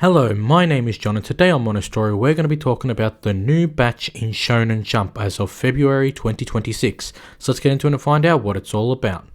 Hello, my name is John and today on Mono Story we're going to be talking about the new batch in Shonen Jump as of February 2026. So let's get into it and find out what it's all about.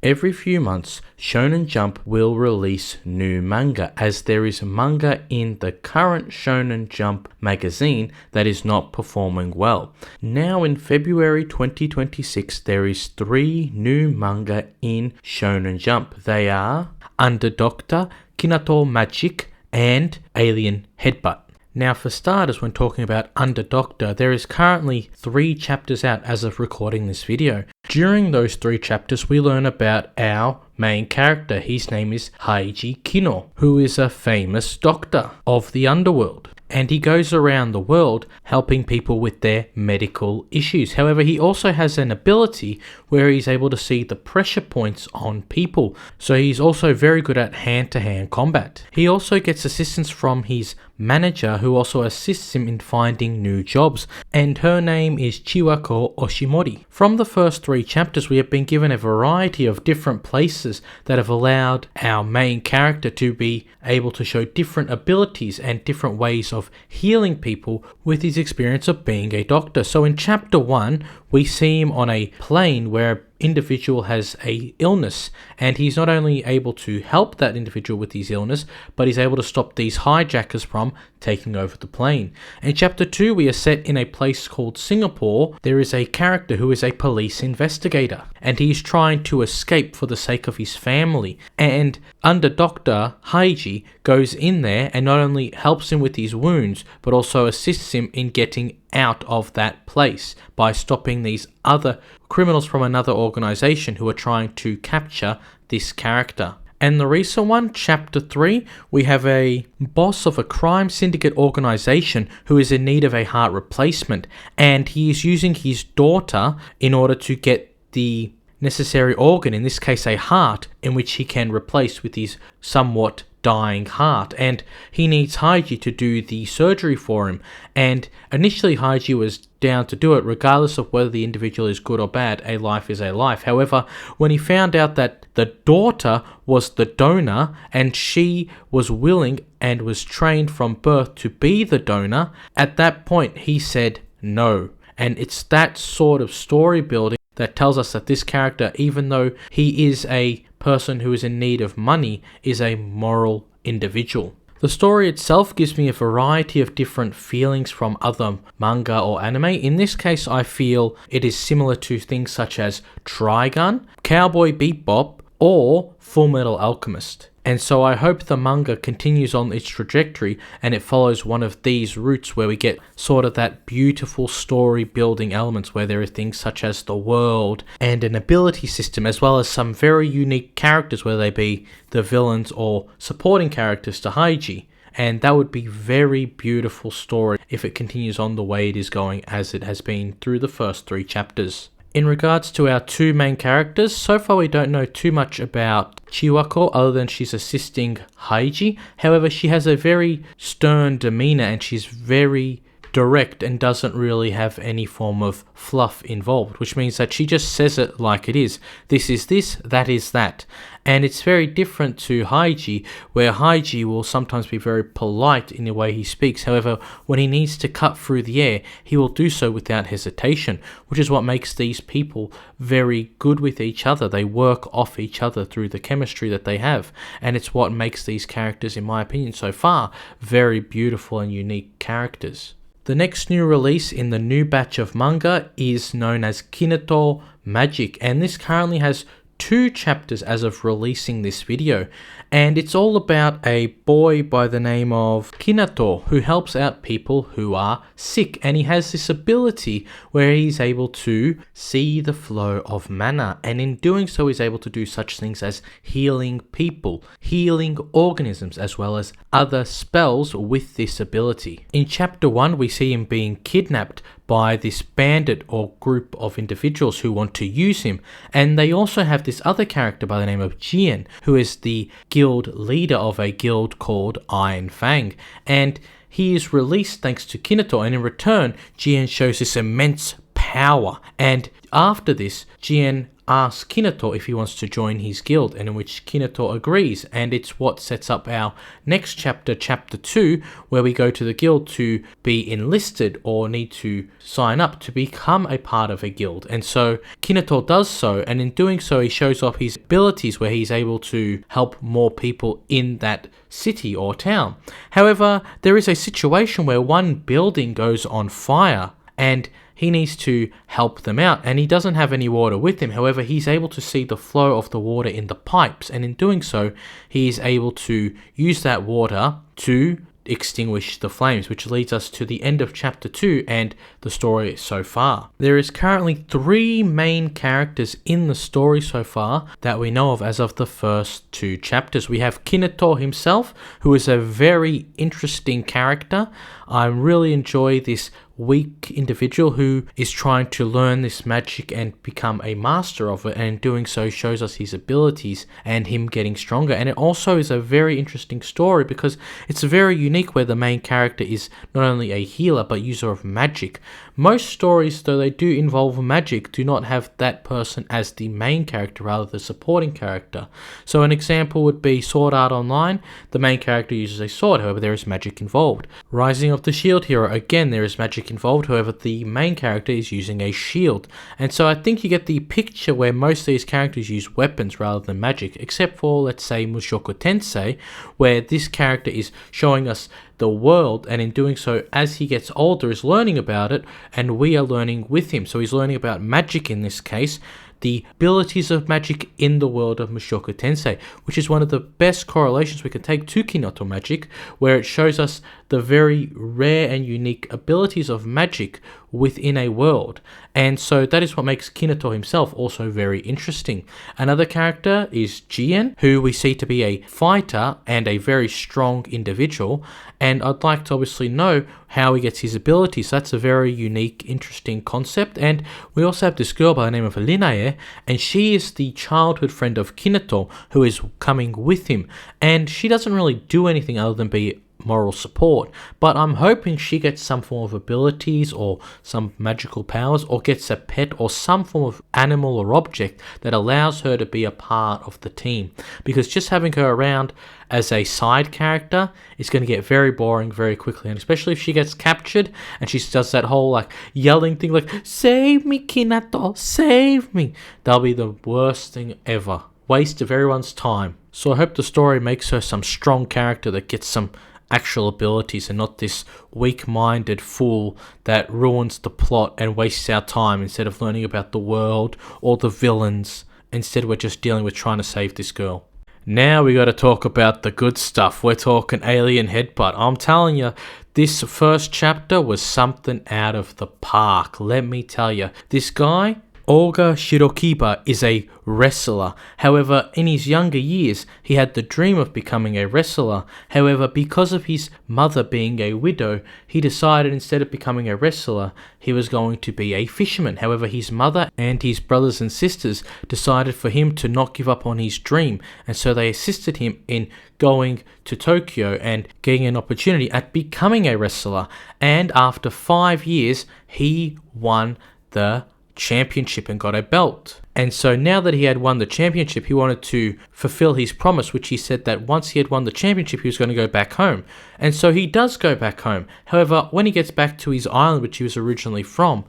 Every few months, Shonen Jump will release new manga, as there is manga in the current Shonen Jump magazine that is not performing well. Now in February 2026, there is 3 new manga in Shonen Jump. They are Underdoctor, Kinato Magic, and Alien Headbutt. Now for starters, when talking about Underdoctor, there is currently 3 chapters out as of recording this video. During those 3 chapters, we learn about our main character. His name is Heiji Kino, who is a famous doctor of the underworld. And he goes around the world helping people with their medical issues. However, he also has an ability where he's able to see the pressure points on people. So he's also very good at hand-to-hand combat. He also gets assistance from his manager, who also assists him in finding new jobs. And her name is Chiwako Oshimori. From the first 3 chapters, we have been given a variety of different places that have allowed our main character to be able to show different abilities and different ways of healing people with his experience of being a doctor. So in chapter 1, we see him on a plane where an individual has a illness, and he's not only able to help that individual with his illness, but he's able to stop these hijackers from taking over the plane. In chapter 2, we are set in a place called Singapore. There is a character who is a police investigator, and he's trying to escape for the sake of his family. And under Dr. Heiji goes in there and not only helps him with his wounds, but also assists him in getting out of that place by stopping these other criminals from another organization who are trying to capture this character. And the recent one, chapter 3, we have a boss of a crime syndicate organization who is in need of a heart replacement, and he is using his daughter in order to get the necessary organ, in this case a heart, in which he can replace with his somewhat dying heart. And he needs Heiji to do the surgery for him, and initially Heiji was down to do it regardless of whether the individual is good or bad. A life is a life. However, when he found out that the daughter was the donor and she was willing and was trained from birth to be the donor, at that point he said no. And it's that sort of story building that tells us that this character, even though he is a person who is in need of money, is a moral individual. The story itself gives me a variety of different feelings from other manga or anime. In this case, I feel it is similar to things such as Trigun, Cowboy Bebop, or Fullmetal Alchemist. And so I hope the manga continues on its trajectory and it follows one of these routes where we get sort of that beautiful story building elements where there are things such as the world and an ability system, as well as some very unique characters, whether they be the villains or supporting characters to Heiji. And that would be very beautiful story if it continues on the way it is going as it has been through the first 3 chapters. In regards to our 2 main characters, so far we don't know too much about Chiwako other than she's assisting Heiji. However, she has a very stern demeanor and she's very direct and doesn't really have any form of fluff involved, which means that she just says it like it is. This is this, that is that. And it's very different to Heiji, where Heiji will sometimes be very polite in the way he speaks. However, when he needs to cut through the air, he will do so without hesitation, which is what makes these people very good with each other. They work off each other through the chemistry that they have. And it's what makes these characters, in my opinion so far, very beautiful and unique characters. The next new release in the new batch of manga is known as Kinato Magic, and this currently has 2 chapters as of releasing this video, and it's all about a boy by the name of Kinato who helps out people who are sick, and he has this ability where he's able to see the flow of mana, and in doing so he's able to do such things as healing people, healing organisms, as well as other spells with this ability. In chapter 1 we see him being kidnapped by this bandit or group of individuals who want to use him. And they also have this other character by the name of Jian, who is the guild leader of a guild called Iron Fang. And he is released thanks to Kinato, and in return, Jian shows this immense power. And after this, Jian asks Kinato if he wants to join his guild, and in which Kinato agrees, and it's what sets up our next chapter, chapter 2, where we go to the guild to be enlisted or need to sign up to become a part of a guild. And so Kinato does so, and in doing so he shows off his abilities where he's able to help more people in that city or town. However, there is a situation where one building goes on fire, and he needs to help them out, and he doesn't have any water with him. However, he's able to see the flow of the water in the pipes, and in doing so, he is able to use that water to extinguish the flames, which leads us to the end of chapter 2 and the story so far. There is currently 3 main characters in the story so far that we know of as of the first 2 chapters. We have Kinato himself, who is a very interesting character. I really enjoy this weak individual who is trying to learn this magic and become a master of it, and in doing so shows us his abilities and him getting stronger. And it also is a very interesting story because it's very unique, where the main character is not only a healer but user of magic. Most stories, though they do involve magic, do not have that person as the main character, rather the supporting character. So an example would be Sword Art Online. The main character uses a sword, however there is magic involved. Rising of the Shield Hero, again there is magic involved, however the main character is using a shield. And so I think you get the picture where most of these characters use weapons rather than magic, except for, let's say, Mushoku Tensei, where this character is showing us the world, and in doing so, as he gets older, is learning about it, and we are learning with him. So he's learning about magic in this case, the abilities of magic in the world of Mushoku Tensei, which is one of the best correlations we can take to Kinato magic, where it shows us the very rare and unique abilities of magic within a world. And so that is what makes Kinato himself also very interesting. Another character is Jian, who we see to be a fighter and a very strong individual, and I'd like to obviously know how he gets his abilities. That's a very unique, interesting concept. And we also have this girl by the name of Linae, and she is the childhood friend of Kinato who is coming with him, and she doesn't really do anything other than be moral support, but I'm hoping she gets some form of abilities or some magical powers, or gets a pet or some form of animal or object that allows her to be a part of the team, because just having her around as a side character is going to get very boring very quickly, and especially if she gets captured and she does that whole like yelling thing like, "Save me, Kinato, save me." That'll be the worst thing ever. Waste of everyone's time. So I hope the story makes her some strong character that gets some actual abilities, and not this weak-minded fool that ruins the plot and wastes our time instead of learning about the world or the villains. Instead, we're just dealing with trying to save this girl. Now we got to talk about the good stuff. We're talking Alien Headbutt. I'm telling you, this first chapter was something out of the park. Let me tell you, this guy, Olga Shirokiba, is a wrestler. However, in his younger years, he had the dream of becoming a wrestler. However, because of his mother being a widow, he decided instead of becoming a wrestler, he was going to be a fisherman. However, his mother and his brothers and sisters decided for him to not give up on his dream, and so they assisted him in going to Tokyo and getting an opportunity at becoming a wrestler. And after 5 years, he won the championship and got a belt. And so now that he had won the championship, he wanted to fulfill his promise, which he said that once he had won the championship, he was going to go back home. And so he does go back home. However, when he gets back to his island, which he was originally from,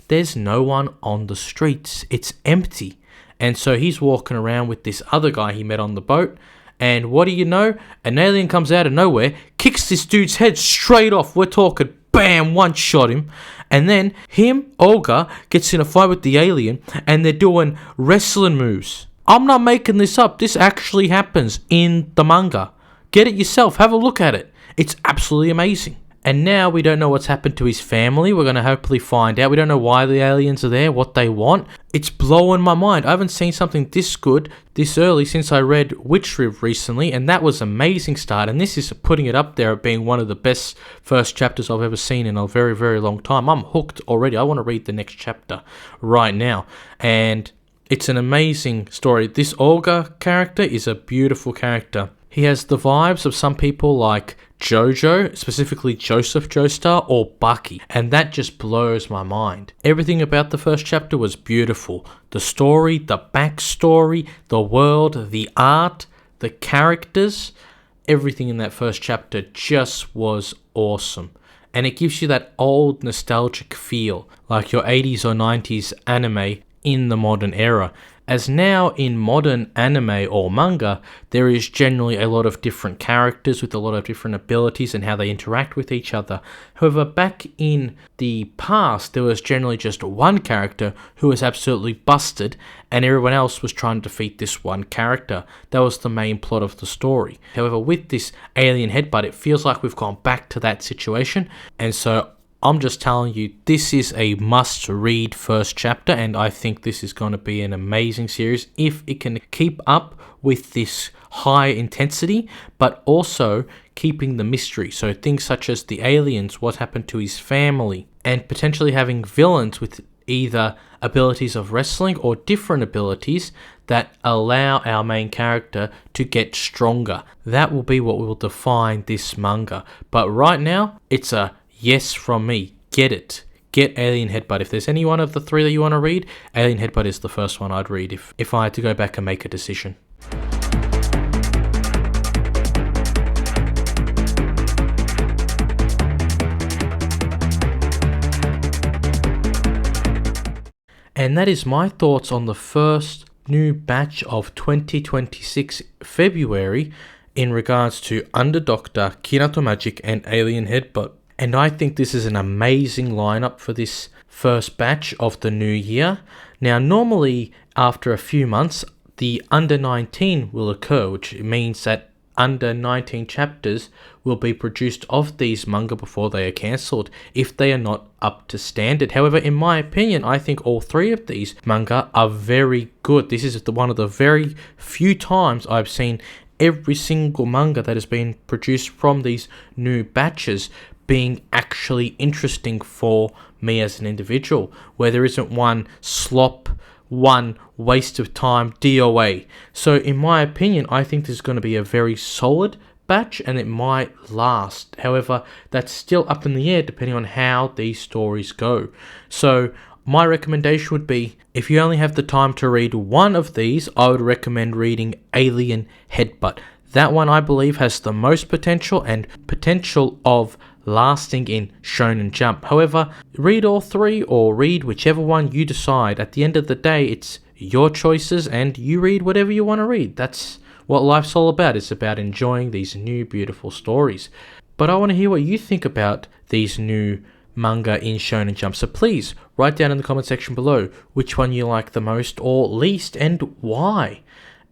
there's no one on the streets. It's empty. And so he's walking around with this other guy he met on the boat. And what do you know? An alien comes out of nowhere, kicks this dude's head straight off. We're talking bam, one shot him. And then Olga, gets in a fight with the alien, and they're doing wrestling moves. I'm not making this up. This actually happens in the manga. Get it yourself. Have a look at it. It's absolutely amazing. And now we don't know what's happened to his family. We're going to hopefully find out. We don't know why the aliens are there, what they want. It's blowing my mind. I haven't seen something this good this early since I read Witch Riv recently, and that was an amazing start. And this is putting it up there at being one of the best first chapters I've ever seen in a very, very long time. I'm hooked already. I want to read the next chapter right now. And it's an amazing story. This Olga character is a beautiful character. He has the vibes of some people like Jojo, specifically Joseph Joestar, or Bucky, and that just blows my mind. Everything about the first chapter was beautiful. The story, the backstory, the world, the art, the characters, everything in that first chapter just was awesome. And it gives you that old nostalgic feel, like your 80s or 90s anime in the modern era. As now in modern anime or manga, there is generally a lot of different characters with a lot of different abilities and how they interact with each other. However, back in the past, there was generally just one character who was absolutely busted and everyone else was trying to defeat this one character. That was the main plot of the story. However, with this alien headbutt, it feels like we've gone back to that situation, and so I'm just telling you, this is a must-read first chapter, and I think this is going to be an amazing series if it can keep up with this high intensity, but also keeping the mystery. So things such as the aliens, what happened to his family, and potentially having villains with either abilities of wrestling or different abilities that allow our main character to get stronger. That will be what will define this manga. But right now, it's a yes from me. Get it. Get Alien Headbutt. If there's any one of the three that you want to read, Alien Headbutt is the first one I'd read if I had to go back and make a decision. And that is my thoughts on the first new batch of 2026 February in regards to Underdoctor, Kinato Magic, and Alien Headbutt. And I think this is an amazing lineup for this first batch of the new year. Now, normally after a few months, the under 19 will occur, which means that under 19 chapters will be produced of these manga before they are cancelled if they are not up to standard. However, in my opinion, I think all three of these manga are very good. This is one of the very few times I've seen every single manga that has been produced from these new batches being actually interesting for me as an individual, where there isn't one slop, one waste of time DOA. So in my opinion, I think this is going to be a very solid batch and it might last. However, that's still up in the air depending on how these stories go. So my recommendation would be, if you only have the time to read one of these, I would recommend reading Alien Headbutt. That one I believe has the most potential and potential of lasting in Shonen Jump. However, read all three or read whichever one you decide. At the end of the day, it's your choices and you read whatever you want to read. That's what life's all about. It's about enjoying these new beautiful stories. But I want to hear what you think about these new manga in Shonen Jump. So please write down in the comment section below which one you like the most or least and why.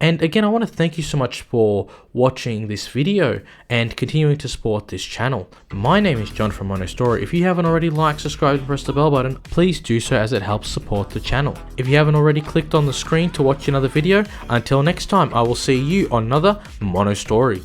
And again, I want to thank you so much for watching this video and continuing to support this channel. My name is John from Mono Story. If you haven't already liked, subscribed, and pressed the bell button, please do so as it helps support the channel. If you haven't already clicked on the screen to watch another video, until next time, I will see you on another Mono Story.